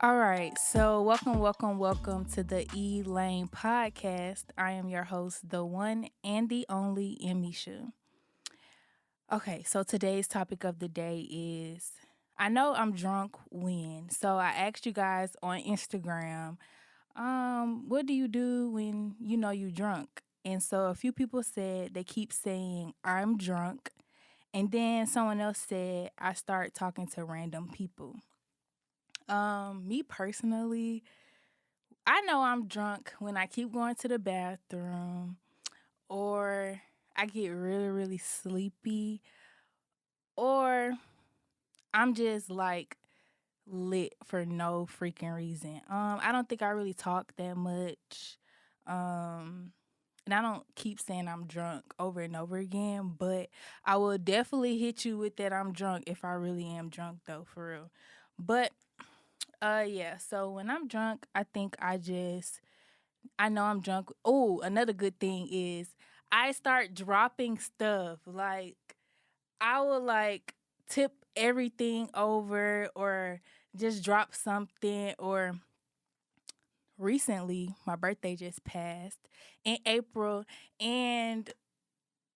All right, so welcome to the Lane podcast. I am your host, the one and the only Emmeisha. Okay, so today's topic of the day is I know I'm drunk when. So I asked you guys on Instagram, what do you do when you know you drunk? And so a few people said they keep saying I'm drunk, and then someone else said I start talking to random people. Me personally, I know I'm drunk when I keep going to the bathroom or I get really, really sleepy or I'm just like lit for no freaking reason. I don't think I really talk that much. Um and I don't keep saying I'm drunk over and over again, but I will definitely hit you with that I'm drunk if I really am drunk though, for real. But yeah, so when I'm drunk, I know I'm drunk. Oh, another good thing is I start dropping stuff. Like I will like tip everything over or just drop something or recently my birthday just passed in April and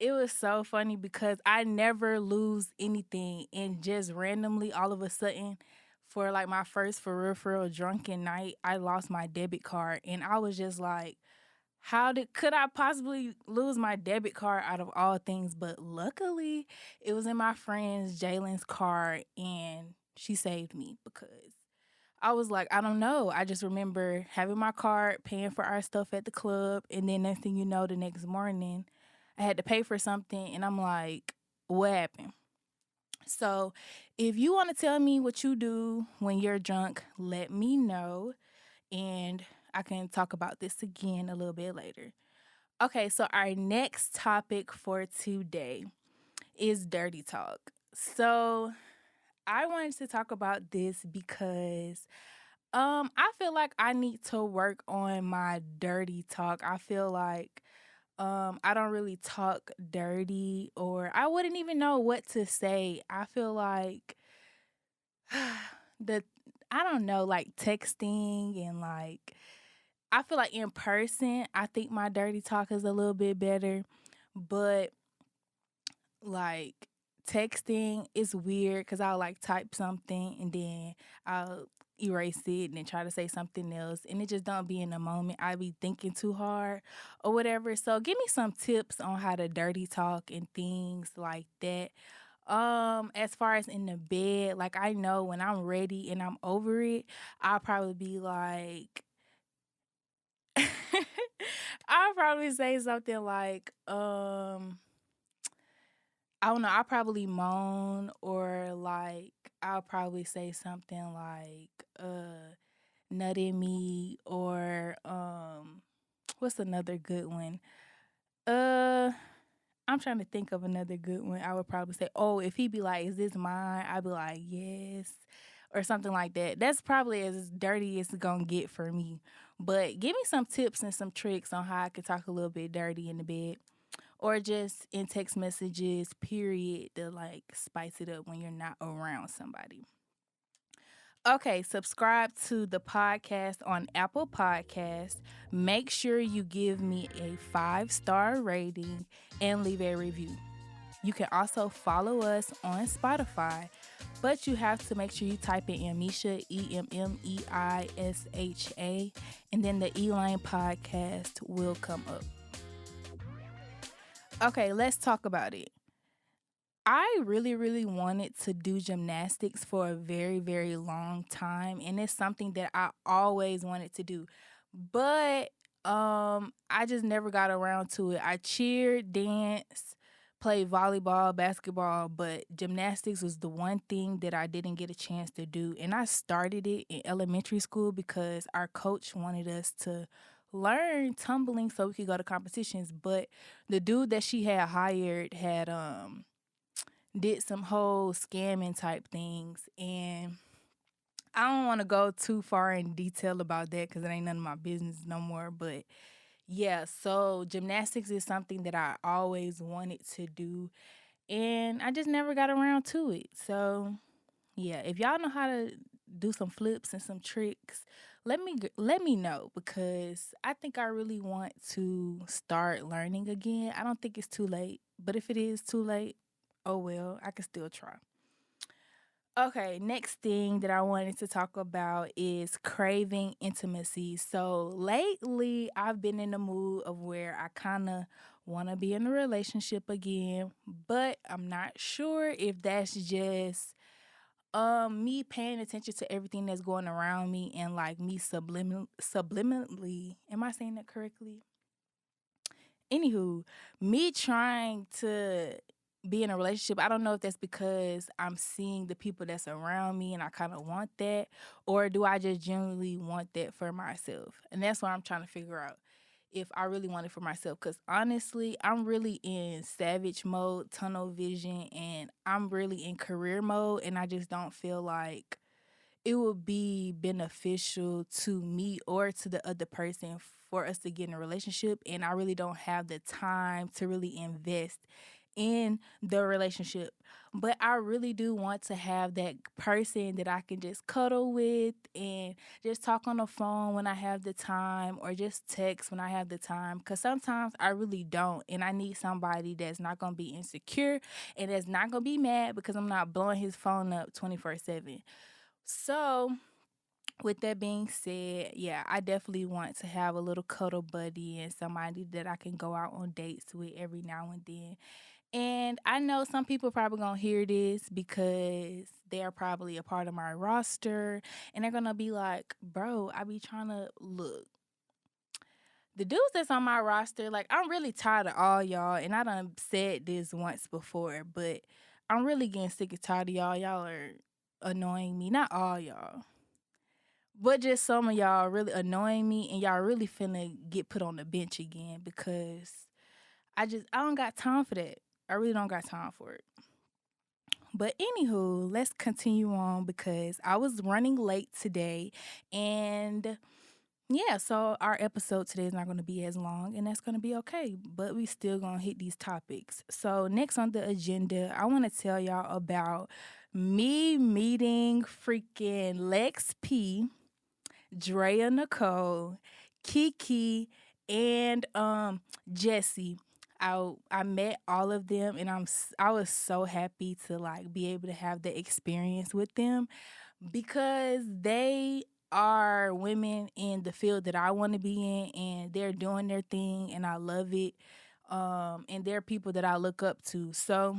it was so funny because I never lose anything and just randomly all of a sudden for like my first for real drunken night I lost my debit card and I was just like could I possibly lose my debit card out of all things? But luckily, it was in my friend's Jalen's card, and she saved me because I was like, I don't know. I just remember having my card, paying for our stuff at the club, and then next thing you know, the next morning, I had to pay for something, and I'm like, what happened? So, if you want to tell me what you do when you're drunk, let me know, and I can talk about this again a little bit later. Okay, so our next topic for today is dirty talk. So I wanted to talk about this because I feel like I need to work on my dirty talk. I feel like I don't really talk dirty or I wouldn't even know what to say. I feel like the I don't know, like texting and like I feel like in person, I think my dirty talk is a little bit better, but like texting is weird because I'll like type something and then I'll erase it and then try to say something else and it just don't be in the moment. I be thinking too hard or whatever. So give me some tips on how to dirty talk and things like that. As far as in the bed, like I know when I'm ready and I'm over it, I'll probably be like I'll probably say something like, I don't know, I'll probably moan or like I'll probably say something like nut in me or what's another good one? Uh I'm trying to think of another good one. I would probably say, oh, if he be like, is this mine? I'd be like, yes. Or something like that. That's probably as dirty as it's gonna get for me. But give me some tips and some tricks on how I could talk a little bit dirty in the bed. Or just in text messages, period, to like spice it up when you're not around somebody. Okay, subscribe to the podcast on Apple Podcasts. Make sure you give me a 5-star rating and leave a review. You can also follow us on Spotify, but you have to make sure you type in Emmeisha, Emmeisha, and then the Elaine podcast will come up. Okay, let's talk about it. I really, really wanted to do gymnastics for a very, very long time, and it's something that I always wanted to do. But I just never got around to it. I cheered, danced, played volleyball, basketball, but gymnastics was the one thing that I didn't get a chance to do. And I started it in elementary school because our coach wanted us to learn tumbling so we could go to competitions. But the dude that she had hired had did some whole scamming type things and I don't want to go too far in detail about that because it ain't none of my business no more. But yeah, so gymnastics is something that I always wanted to do and I just never got around to it. So yeah, if y'all know how to do some flips and some tricks, let me know because I think I really want to start learning again. I don't think it's too late, but if it is too late, oh well, I can still try. Okay, next thing that I wanted to talk about is craving intimacy. So lately, I've been in the mood of where I kind of want to be in a relationship again, but I'm not sure if that's just me paying attention to everything that's going around me and like me subliminally, am I saying that correctly? Anywho, me trying to be in a relationship, I don't know if that's because I'm seeing the people that's around me and I kind of want that, or do I just genuinely want that for myself? And that's what I'm trying to figure out if I really want it for myself. Because honestly, I'm really in savage mode, tunnel vision, and I'm really in career mode, and I just don't feel like it would be beneficial to me or to the other person for us to get in a relationship. And I really don't have the time to really invest in the relationship. But I really do want to have that person that I can just cuddle with and just talk on the phone when I have the time or just text when I have the time. Because sometimes I really don't. And I need somebody that's not going to be insecure and that's not going to be mad because I'm not blowing his phone up 24/7. So, with that being said, yeah, I definitely want to have a little cuddle buddy and somebody that I can go out on dates with every now and then. And I know some people probably gonna hear this because they're probably a part of my roster and they're gonna be like, bro, I be trying to look. The dudes that's on my roster, like, I'm really tired of all y'all, and I done said this once before, but I'm really getting sick and tired of y'all. Y'all are annoying me. Not all y'all. But just some of y'all really annoying me and y'all really finna get put on the bench again because I don't got time for that. I really don't got time for it. But anywho, let's continue on because I was running late today and yeah, so our episode today is not going to be as long and that's going to be okay, but we still going to hit these topics. So next on the agenda, I want to tell y'all about me meeting freaking Lex P, Drea Nicole, Kiki, and Jesse. I met all of them and I was so happy to like be able to have the experience with them because they are women in the field that I want to be in and they're doing their thing and I love it. And they're people that I look up to. So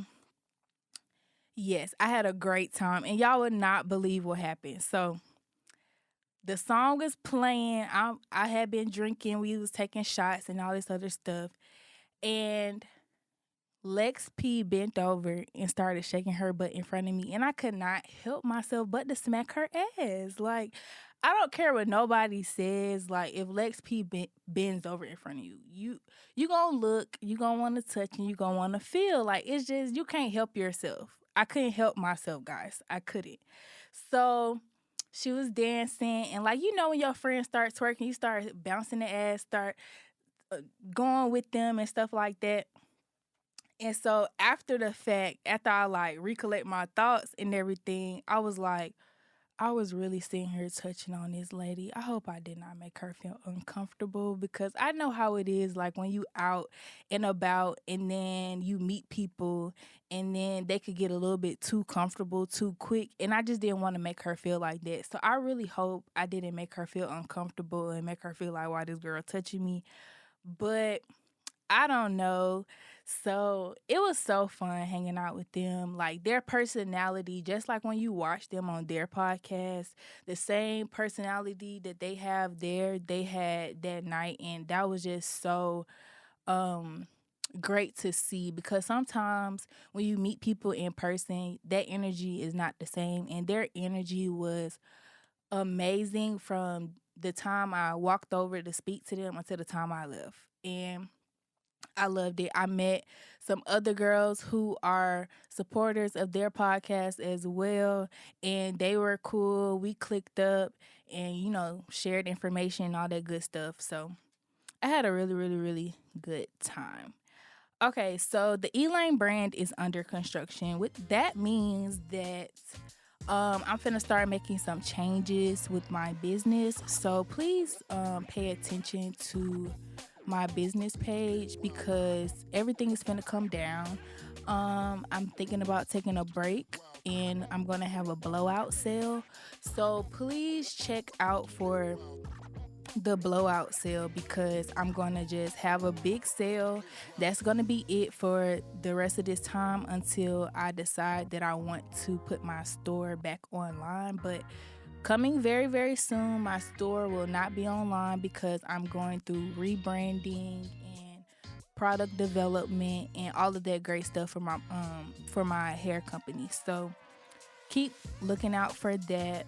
yes, I had a great time and y'all would not believe what happened. So the song was playing. I had been drinking. We was taking shots and all this other stuff. And Lex P bent over and started shaking her butt in front of me. And I could not help myself but to smack her ass. Like, I don't care what nobody says. Like, if Lex P bends over in front of you, you gonna look, you gonna want to touch, and you gonna want to feel. Like, it's just, you can't help yourself. I couldn't help myself, guys. I couldn't. So she was dancing, and like when your friends start twerking, you start bouncing the ass, start going with them and stuff like that. And so after the fact, after I like recollect my thoughts and everything, I was like, I was really sitting here touching on this lady. I hope I did not make her feel uncomfortable because I know how it is like when you out and about and then you meet people and then they could get a little bit too comfortable too quick. And I just didn't want to make her feel like that. So I really hope I didn't make her feel uncomfortable and make her feel like, why this girl touching me. But I don't know. So it was so fun hanging out with them. Like their personality, just like when you watch them on their podcast, the same personality that they have there, they had that night. And that was just so um great to see because sometimes when you meet people in person, that energy is not the same. And their energy was amazing from the time I walked over to speak to them until the time I left. And I loved it. I met some other girls who are supporters of their podcast as well, and they were cool. We clicked up and, shared information and all that good stuff. So I had a really, really, really good time. Okay, so the Elaine brand is under construction. What that means that I'm finna start making some changes with my business. So please pay attention to my business page because everything is finna come down. I'm thinking about taking a break and I'm gonna have a blowout sale. So please check out for the blowout sale because I'm gonna just have a big sale. That's gonna be it for the rest of this time until I decide that I want to put my store back online. But coming very, very soon, my store will not be online because I'm going through rebranding and product development and all of that great stuff for my hair company. So keep looking out for that.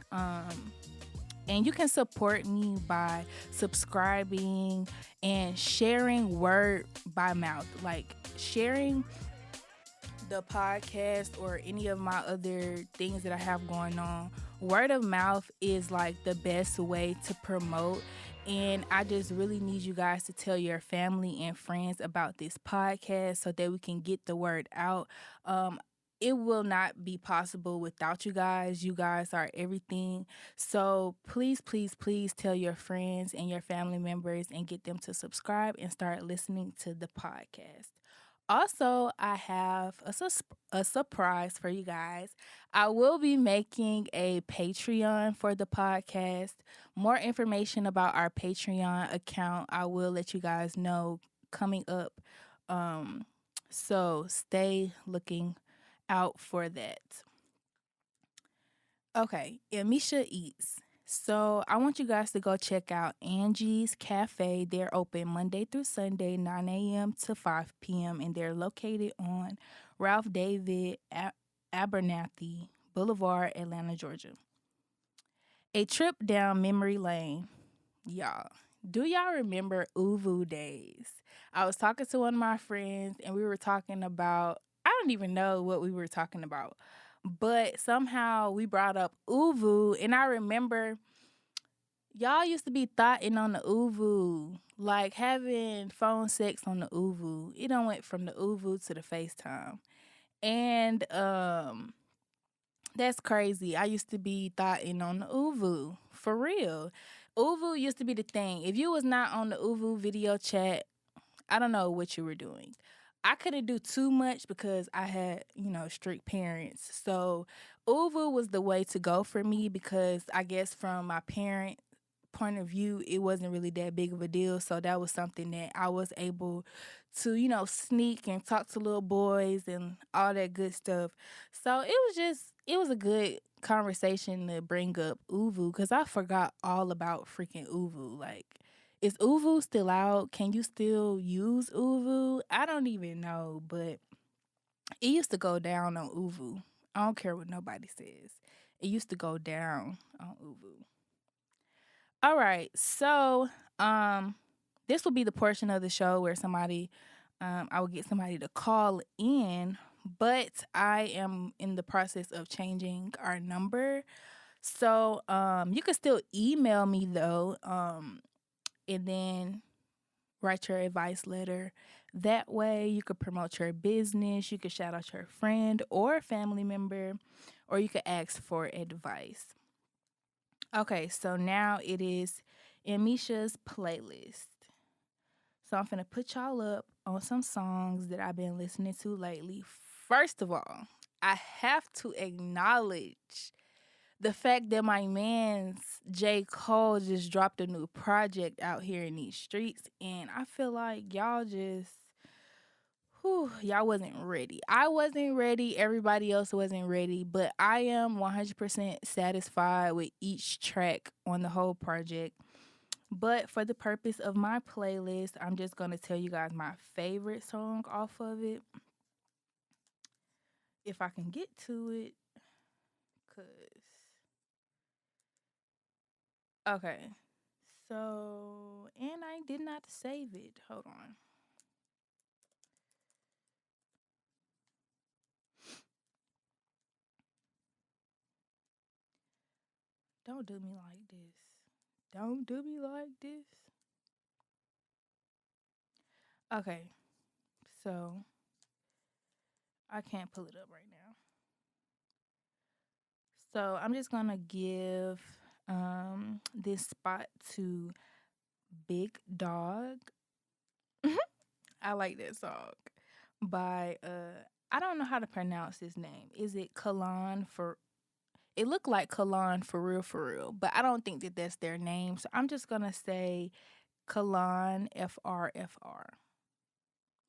And you can support me by subscribing and sharing word by mouth, like sharing the podcast or any of my other things that I have going on. Word of mouth is like the best way to promote. And I just really need you guys to tell your family and friends about this podcast so that we can get the word out. Um, it will not be possible without you guys. You guys are everything. So please, please, please tell your friends and your family members and get them to subscribe and start listening to the podcast. Also, I have a surprise for you guys. I will be making a Patreon for the podcast. More information about our Patreon account, I will let you guys know coming up. Um, so stay looking out for that. Okay, Emmeisha Eats. So I want you guys to go check out Angie's Cafe. They're open Monday through Sunday, 9 a.m. to 5 p.m. And they're located on Ralph David Abernathy Boulevard, Atlanta, Georgia. A trip down memory lane. Y'all, do y'all remember Oovoo days? I was talking to one of my friends and we were talking about, I don't even know what we were talking about, but somehow we brought up Oovoo and I remember y'all used to be thotting on the Oovoo, like having phone sex on the Oovoo. It done went from the Oovoo to the FaceTime. And that's crazy. I used to be thotting on the Oovoo. For real. Oovoo used to be the thing. If you was not on the Oovoo video chat, I don't know what you were doing. I couldn't do too much because I had, strict parents. So Oovoo was the way to go for me because I guess from my parent point of view, it wasn't really that big of a deal. So that was something that I was able to, sneak and talk to little boys and all that good stuff. So it was a good conversation to bring up Oovoo because I forgot all about freaking Oovoo. Like, is Oovoo still out? Can you still use Oovoo? I don't even know, but it used to go down on Oovoo. I don't care what nobody says. It used to go down on Oovoo. All right. So, this will be the portion of the show where I will get somebody to call in, but I am in the process of changing our number. So, you can still email me though, and then write your advice letter. That way, you could promote your business, you could shout out your friend or family member, or you could ask for advice. Okay, so now it is Emmeisha's playlist. So I'm finna put y'all up on some songs that I've been listening to lately. First of all, I have to acknowledge the fact that my man's J. Cole just dropped a new project out here in these streets, and I feel like y'all wasn't ready. I wasn't ready. Everybody else wasn't ready, but I am 100% satisfied with each track on the whole project. But for the purpose of my playlist, I'm just going to tell you guys my favorite song off of it. If I can get to it. Cause okay. So, and I did not save it. Hold on. Don't do me like this. Don't do me like this. Okay. So, I can't pull it up right now. So I'm just gonna give this spot to Big Dog. I like that song by I don't know how to pronounce his name. Is it Kalan for it looked like Kalan for real, but I don't think that that's their name. So I'm just gonna say Kalan FRFR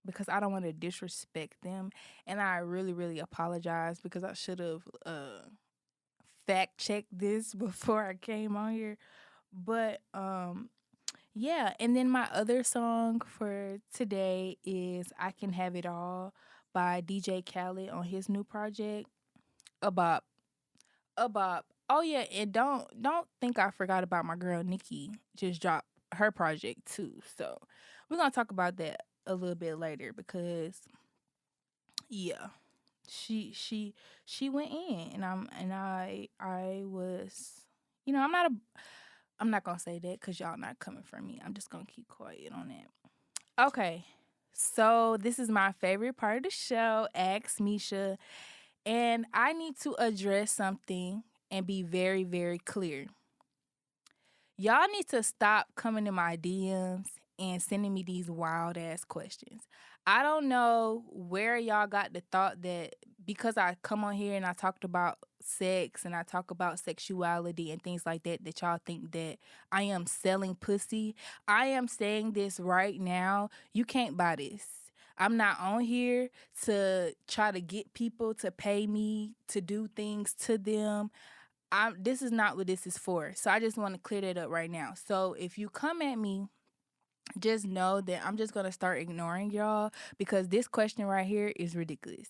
because I don't want to disrespect them, and I really really apologize because I should have fact checked this before I came on here. But yeah, and then my other song for today is I Can Have It All by DJ Khaled on his new project. A bop. A bop. Oh yeah, and don't think I forgot about my girl Nikki just dropped her project too. So we're gonna talk about that a little bit later because yeah, she went in and I was I'm not gonna say that because y'all not coming for me. I'm just gonna keep quiet on that. Okay. So this is my favorite part of the show, Ask Misha. And I need to address something and be very, very clear. Y'all need to stop coming in my DMs and sending me these wild ass questions. I don't know where y'all got the thought that because I come on here and I talked about sex and I talk about sexuality and things like that, that y'all think that I am selling pussy. I am saying this right now. You can't buy this. I'm not on here to try to get people to pay me to do things to them. This is not what this is for. So I just want to clear that up right now. So if you come at me, just know that I'm just gonna start ignoring y'all because this question right here is ridiculous.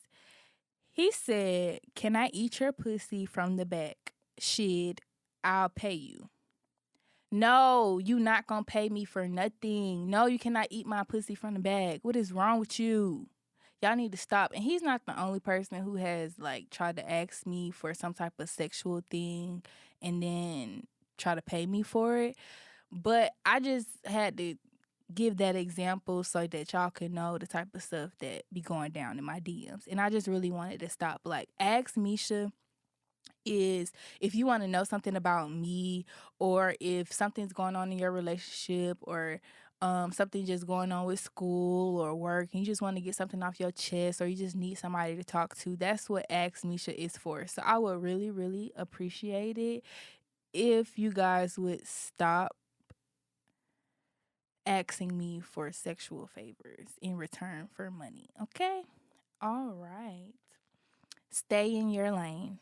He said, "Can I eat your pussy from the back? Shit, I'll pay you." No, you not gonna pay me for nothing. No, you cannot eat my pussy from the back. What is wrong with you? Y'all need to stop. And he's not the only person who has like tried to ask me for some type of sexual thing and then try to pay me for it. But I just had to give that example so that y'all could know the type of stuff that be going down in my DMs. And I just really wanted to stop. Like, Ask Misha is if you want to know something about me or if something's going on in your relationship or something just going on with school or work and you just want to get something off your chest or you just need somebody to talk to, that's what Ask Misha is for. So I would really, really appreciate it if you guys would stop asking me for sexual favors in return for money. Okay? All right. Stay in your lane.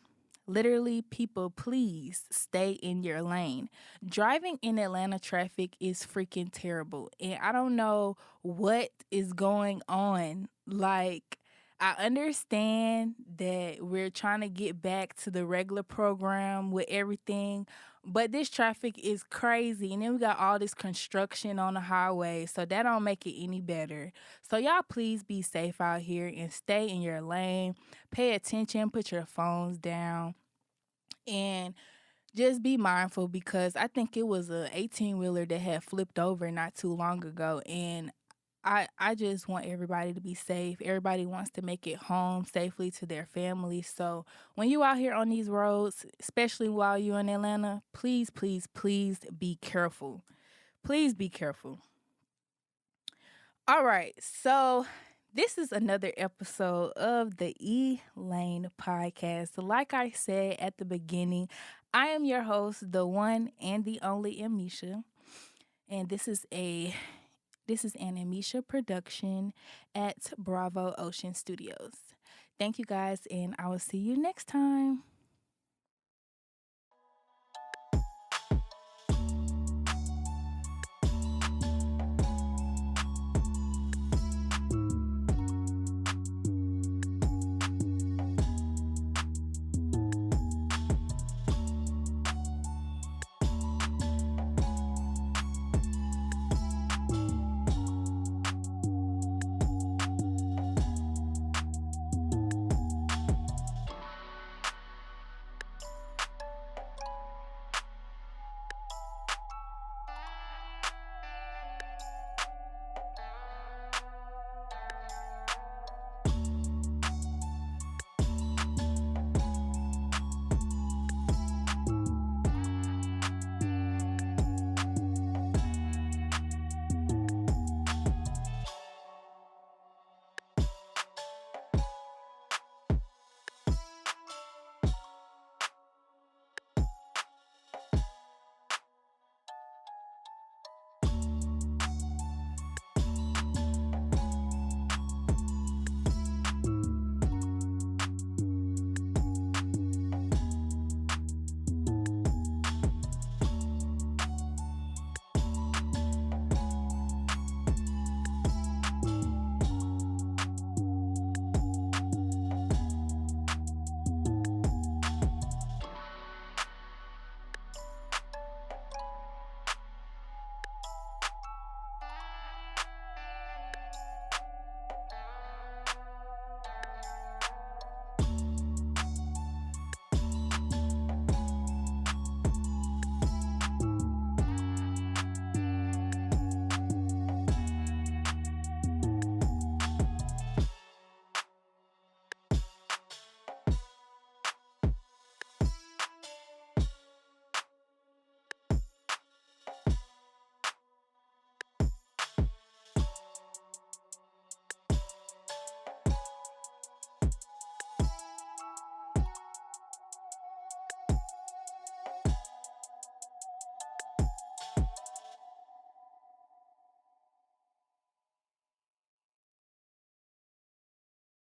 Literally, people, please stay in your lane. Driving in Atlanta traffic is freaking terrible. And I don't know what is going on. Like, I understand that we're trying to get back to the regular program with everything, but this traffic is crazy. And then we got all this construction on the highway, so that don't make it any better. So y'all please be safe out here and stay in your lane. Pay attention, put your phones down, and just be mindful because I think it was a 18-wheeler that had flipped over not too long ago. And I just want everybody to be safe. Everybody wants to make it home safely to their families. So when you out here on these roads, especially while you're in Atlanta, please, please, please be careful. Please be careful. All right. So this is another episode of the Lane podcast. Like I said at the beginning, I am your host, the one and the only Emmeisha. And this is an Emmeisha production at Bravo Ocean Studios. Thank you guys, and I will see you next time.